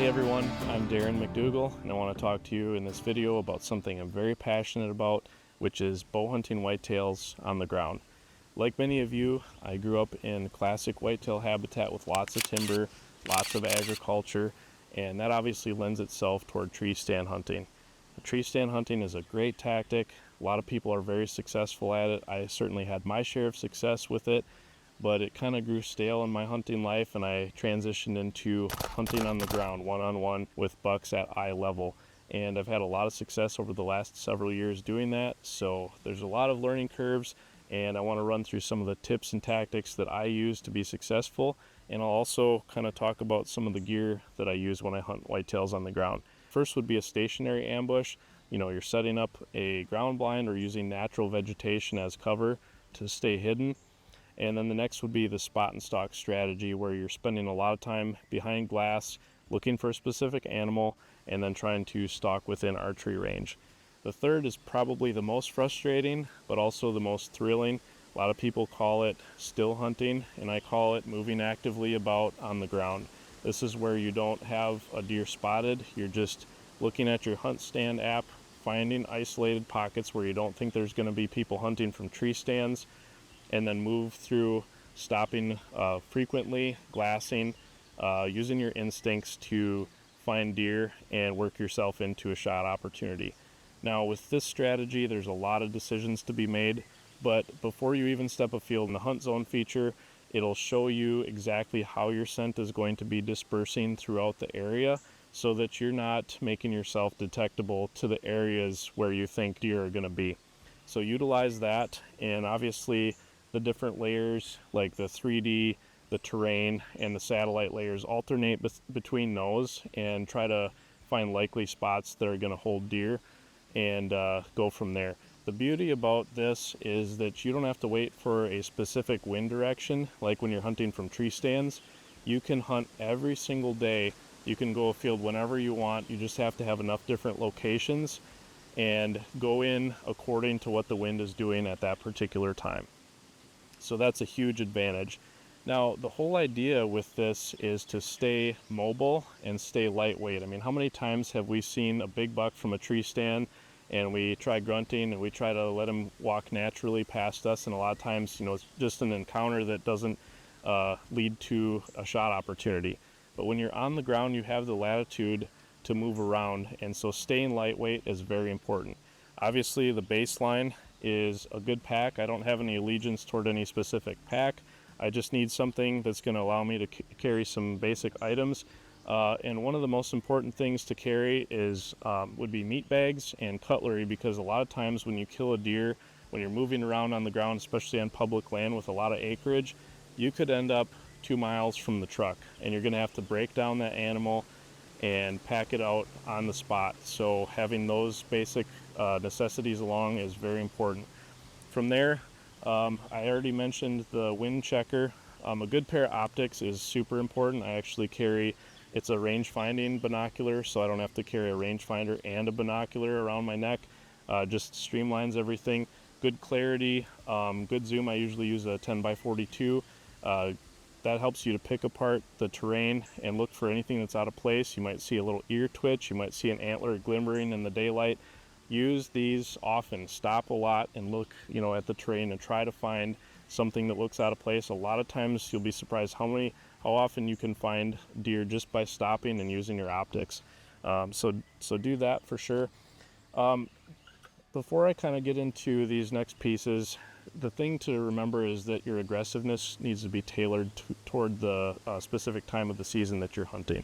Hey everyone, I'm Darron McDougal, and I want to talk to you in this video about something I'm very passionate about, which is bow hunting whitetails on the ground. Like many of you, I grew up in classic whitetail habitat with lots of timber, lots of agriculture, and that obviously lends itself toward tree stand hunting. Tree stand hunting is a great tactic. A lot of people are very successful at it. I certainly had my share of success with it, but it kind of grew stale in my hunting life, and I transitioned into hunting on the ground, one-on-one with bucks at eye level. And I've had a lot of success over the last several years doing that, so there's a lot of learning curves, and I want to run through some of the tips and tactics that I use to be successful, and I'll also kind of talk about some of the gear that I use when I hunt whitetails on the ground. First would be a stationary ambush. You're setting up a ground blind or using natural vegetation as cover to stay hidden. And then the next would be the spot and stalk strategy, where you're spending a lot of time behind glass looking for a specific animal and then trying to stalk within archery range. The third is probably the most frustrating, but also the most thrilling. A lot of people call it still hunting, and I call it moving actively about on the ground. This is where you don't have a deer spotted. You're just looking at your HuntStand app, finding isolated pockets where you don't think there's going to be people hunting from tree stands, and then move through, stopping frequently, glassing, using your instincts to find deer and work yourself into a shot opportunity. Now with this strategy, there's a lot of decisions to be made, but before you even step afield in the hunt zone feature, it'll show you exactly how your scent is going to be dispersing throughout the area, so that you're not making yourself detectable to the areas where you think deer are going to be. So utilize that, and obviously the different layers like the 3D, the terrain, and the satellite layers alternate between those, and try to find likely spots that are going to hold deer and go from there. The beauty about this is that you don't have to wait for a specific wind direction like when you're hunting from tree stands. You can hunt every single day. You can go afield whenever you want. You just have to have enough different locations and go in according to what the wind is doing at that particular time. So that's a huge advantage. Now, the whole idea with this is to stay mobile and stay lightweight. I mean, how many times have we seen a big buck from a tree stand and we try grunting and we try to let him walk naturally past us, and a lot of times, it's just an encounter that doesn't lead to a shot opportunity. But when you're on the ground, you have the latitude to move around, and so staying lightweight is very important. Obviously, the baseline is a good pack. I don't have any allegiance toward any specific pack. I just need something that's going to allow me to carry some basic items. And one of the most important things to carry would be meat bags and cutlery, because a lot of times when you kill a deer, when you're moving around on the ground, especially on public land with a lot of acreage, you could end up 2 miles from the truck, and you're going to have to break down that animal and pack it out on the spot. So having those basic necessities along is very important. From there, I already mentioned the wind checker. A good pair of optics is super important. I actually it's a range finding binocular, so I don't have to carry a rangefinder and a binocular around my neck. Just streamlines everything. Good clarity, good zoom. I usually use a 10x42. That helps you to pick apart the terrain and look for anything that's out of place. You might see a little ear twitch. You might see an antler glimmering in the daylight. Use these often. Stop a lot and look, at the terrain and try to find something that looks out of place. A lot of times you'll be surprised how often you can find deer just by stopping and using your optics. So do that for sure. Before I kind of get into these next pieces, the thing to remember is that your aggressiveness needs to be tailored toward the specific time of the season that you're hunting.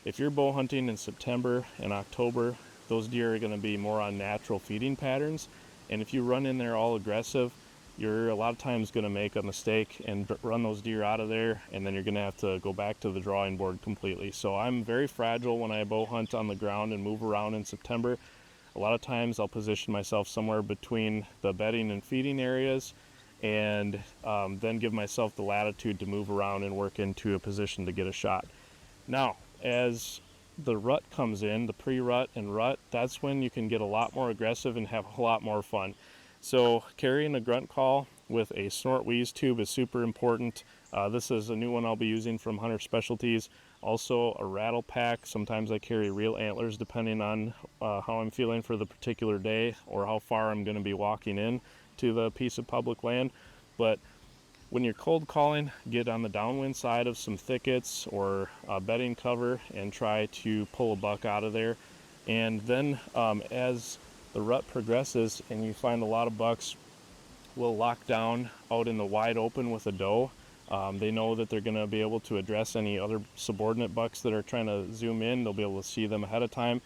If you're bow hunting in September and October, those deer are going to be more on natural feeding patterns, and if you run in there all aggressive, you're a lot of times going to make a mistake and run those deer out of there, and then you're going to have to go back to the drawing board completely. So I'm very fragile when I bow hunt on the ground and move around in September. A lot of times I'll position myself somewhere between the bedding and feeding areas, and then give myself the latitude to move around and work into a position to get a shot. Now, as the rut comes in, the pre-rut and rut, that's when you can get a lot more aggressive and have a lot more fun. So carrying a grunt call with a snort wheeze tube is super important. This is a new one I'll be using from Hunter Specialties. Also a rattle pack. Sometimes I carry real antlers depending on how I'm feeling for the particular day or how far I'm going to be walking in to the piece of public land. But when you're cold calling, get on the downwind side of some thickets or bedding cover and try to pull a buck out of there. And then as the rut progresses and you find a lot of bucks will lock down out in the wide open with a doe, they know that they're going to be able to address any other subordinate bucks that are trying to zoom in. They'll be able to see them ahead of time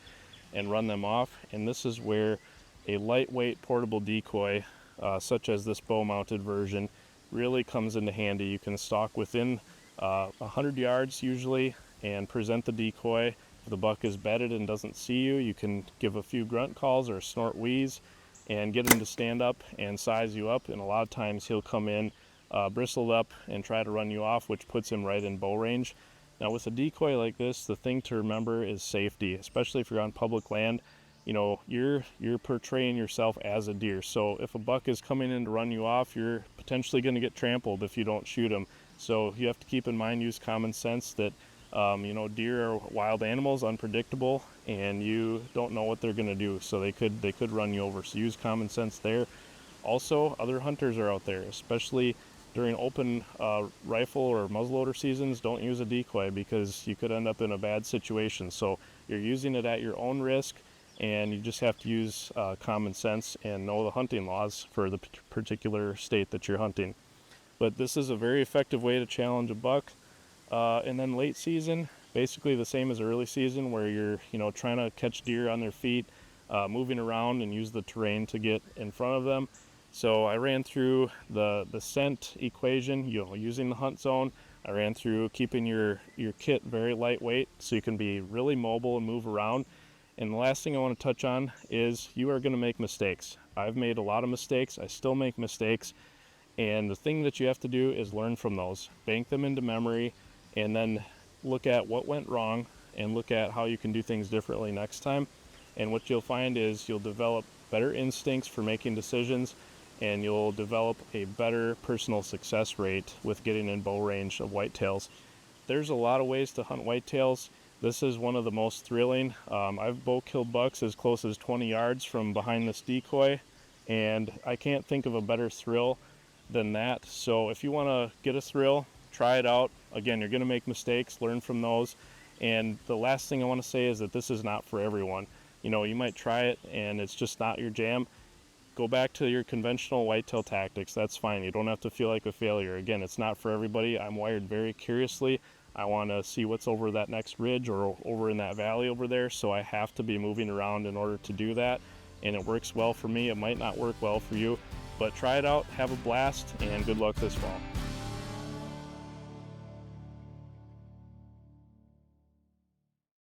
and run them off. And this is where a lightweight portable decoy, such as this bow mounted version, really comes into handy. You can stalk within 100 yards usually and present the decoy. If the buck is bedded and doesn't see you, you can give a few grunt calls or snort wheeze and get him to stand up and size you up. And a lot of times he'll come in bristled up and try to run you off, which puts him right in bow range. Now with a decoy like this, the thing to remember is safety, especially if you're on public land. You know, you're portraying yourself as a deer. So if a buck is coming in to run you off, you're potentially going to get trampled if you don't shoot him. So you have to keep in mind, use common sense that you know, deer are wild animals, unpredictable, and you don't know what they're going to do. So they could run you over. So use common sense there. Also, other hunters are out there, especially during open rifle or muzzleloader seasons. Don't use a decoy because you could end up in a bad situation. So you're using it at your own risk, and you just have to use common sense and know the hunting laws for the particular state that you're hunting. But this is a very effective way to challenge a buck. And then late season, basically the same as early season, where you're trying to catch deer on their feet, moving around and use the terrain to get in front of them. So I ran through the scent equation, using the hunt zone. I ran through keeping your kit very lightweight so you can be really mobile and move around. And the last thing I want to touch on is you are going to make mistakes. I've made a lot of mistakes. I still make mistakes. And the thing that you have to do is learn from those, bank them into memory, and then look at what went wrong and look at how you can do things differently next time. And what you'll find is you'll develop better instincts for making decisions, and you'll develop a better personal success rate with getting in bow range of whitetails. There's a lot of ways to hunt whitetails. This is one of the most thrilling. I've bow killed bucks as close as 20 yards from behind this decoy, and I can't think of a better thrill than that. So if you want to get a thrill, try it out. Again, you're going to make mistakes, learn from those. And the last thing I want to say is that this is not for everyone. You might try it and it's just not your jam. Go back to your conventional whitetail tactics. That's fine. You don't have to feel like a failure. Again, it's not for everybody. I'm wired very curiously. I want to see what's over that next ridge or over in that valley over there, so I have to be moving around in order to do that. And it works well for me. It might not work well for you, but try it out, have a blast, and good luck this fall.